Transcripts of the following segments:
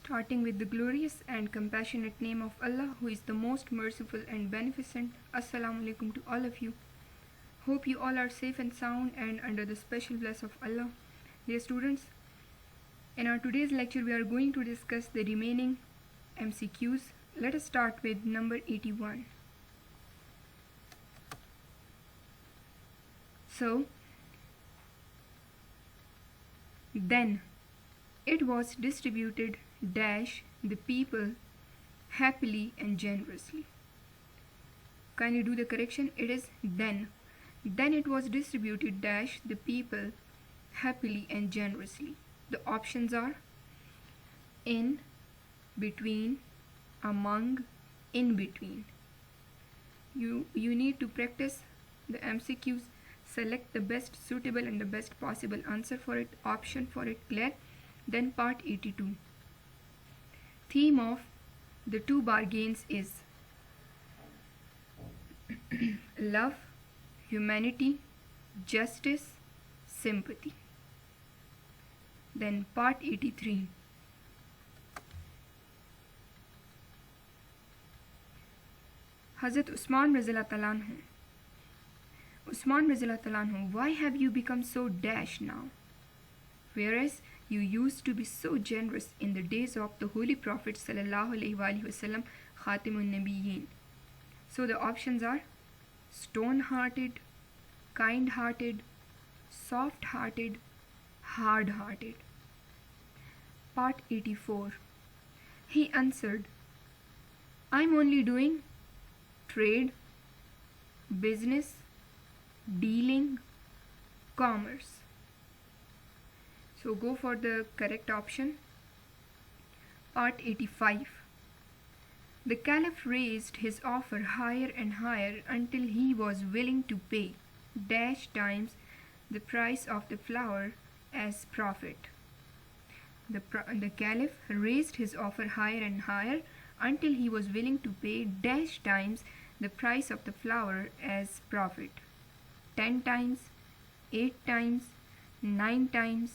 Starting with the glorious and compassionate name of Allah, who is the most merciful and beneficent. Assalamu alaikum to all of you. Hope you all are safe and sound and under the special bless of Allah. Dear students, in our today's lecture we are going to discuss the remaining MCQs. Let us start with number 81. So, then it was distributed dash the people happily and generously. Kindly do the correction. It is then. Then it was distributed dash the people happily and generously. The options are in, between, among, in between. You need to practice the MCQs. Select the best suitable and the best possible answer for it, option for it, clear. Then part 82. Theme of the two bargains is love, humanity, justice, sympathy. Then part 83. Hazrat Usman Razila Talanhu. Usman Razila Talanhu, why have you become so dash now? Whereas you used to be so generous in the days of the Holy Prophet Sallallahu Alaihi Wasallam, Khatimun Nabiyyin. So the options are stone-hearted, kind-hearted, soft-hearted, hard-hearted. Part 84. He answered, I'm only doing trade, business, dealing, commerce. So go for the correct option. Part 85. The Caliph raised his offer higher and higher until he was willing to pay dash times the price of the flour as profit. The Caliph raised his offer higher and higher until he was willing to pay dash times the price of the flour as profit. 10 times, 8 times, 9 times,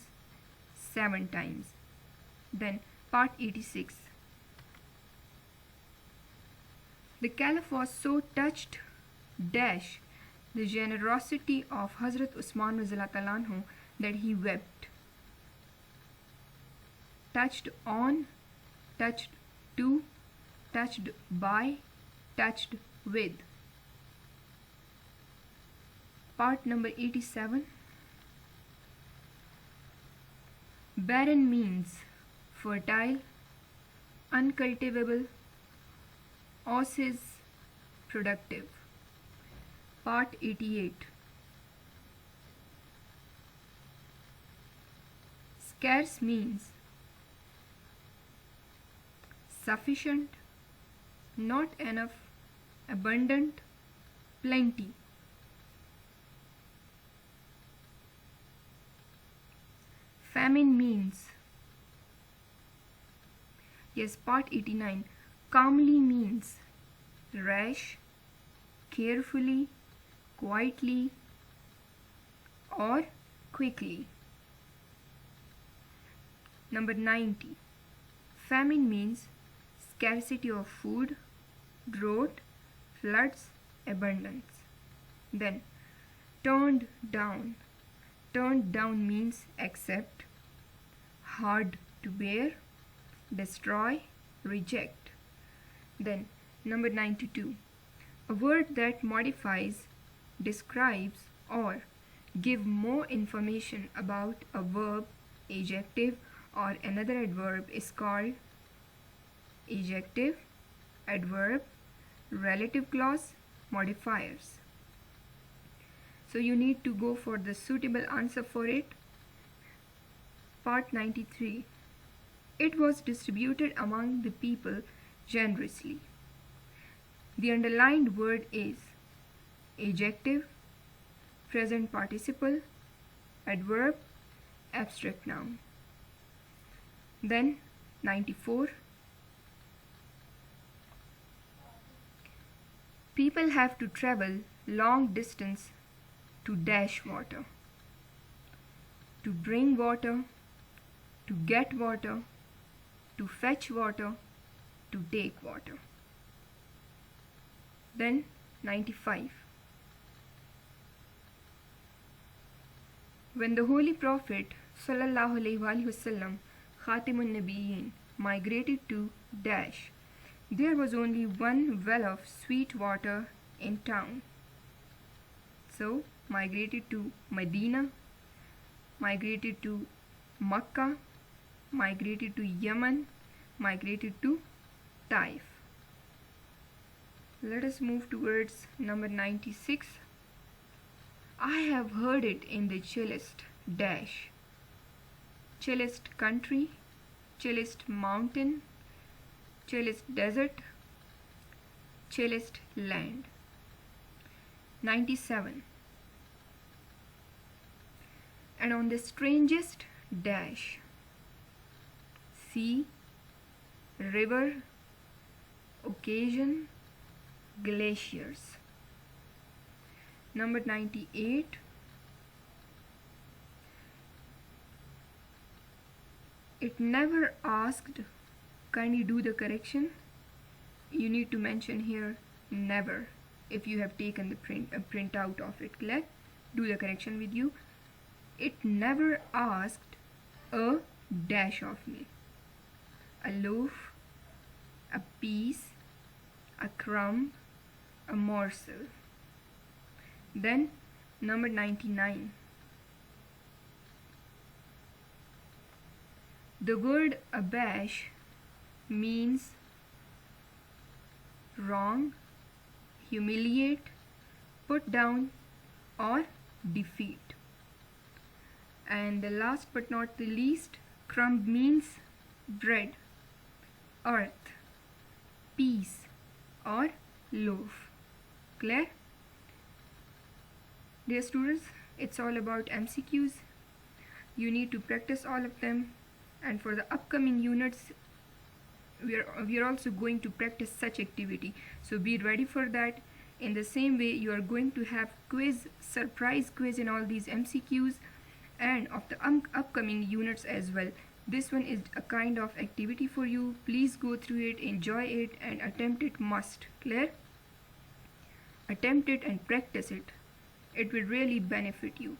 7 times. Then part 86. The Caliph was so touched dash the generosity of Hazrat Usman Razila Talanhu that he wept. Touched on, touched to, touched by, touched with. Part number 87. Barren means fertile, uncultivable, osses, productive. Part 88. Scarce means sufficient, not enough, abundant, plenty. Famine means, yes, part 89. Calmly means rash, carefully, quietly, or quickly. Number 90. Famine means scarcity of food, drought, floods, abundance. Then turned down. Turned down means accept, hard to bear, destroy, reject. Then number 92. A word that modifies, describes, or give more information about a verb, adjective, or another adverb is called adjective, adverb, relative clause, modifiers. So you need to go for the suitable answer for it. Part 93. It was distributed among the people generously. The underlined word is adjective, present participle, adverb, abstract noun. Then 94. People have to travel long distance to dash water, to bring water, to get water, to fetch water, to take water. Then 95. When the Holy Prophet sallallahu alaihi wasallam Khatimun Nabiyyin migrated to Dash, there was only one well of sweet water in town. So migrated to Medina, migrated to Makkah, migrated to Yemen, migrated to Taif. Let us move towards number 96. I have heard it in the chillest dash. Chillest country, chillest mountain, chillest desert, chillest land. 97. And on the strangest dash, sea, river, occasion, glaciers. Number 98. It never asked, kindly do the correction. You need to mention here never if you have taken the print out of it. Clear? Do the correction with you. It never asked a dash of me. A loaf, a piece, a crumb, a morsel. Then number 99. The word abash means wrong, humiliate, put down, or defeat. And the last but not the least, crumb means bread, earth, piece, or loaf. Clear? Dear students, it's all about MCQs. You need to practice all of them, and for the upcoming units we are also going to practice such activity, so be ready for that. In the same way, you are going to have surprise quiz in all these MCQs and of the upcoming units as well. This one is a kind of activity for you. Please go through it, enjoy it, and attempt it must. Clear? Attempt it and practice it. It will really benefit you.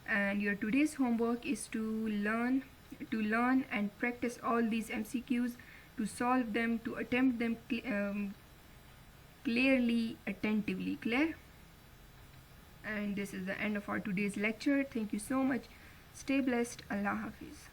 And your today's homework is to learn and practice all these MCQs, to solve them, to attempt them clearly, attentively. Clear? And this is the end of our today's lecture. Thank you so much. Stay blessed. Allah Hafiz.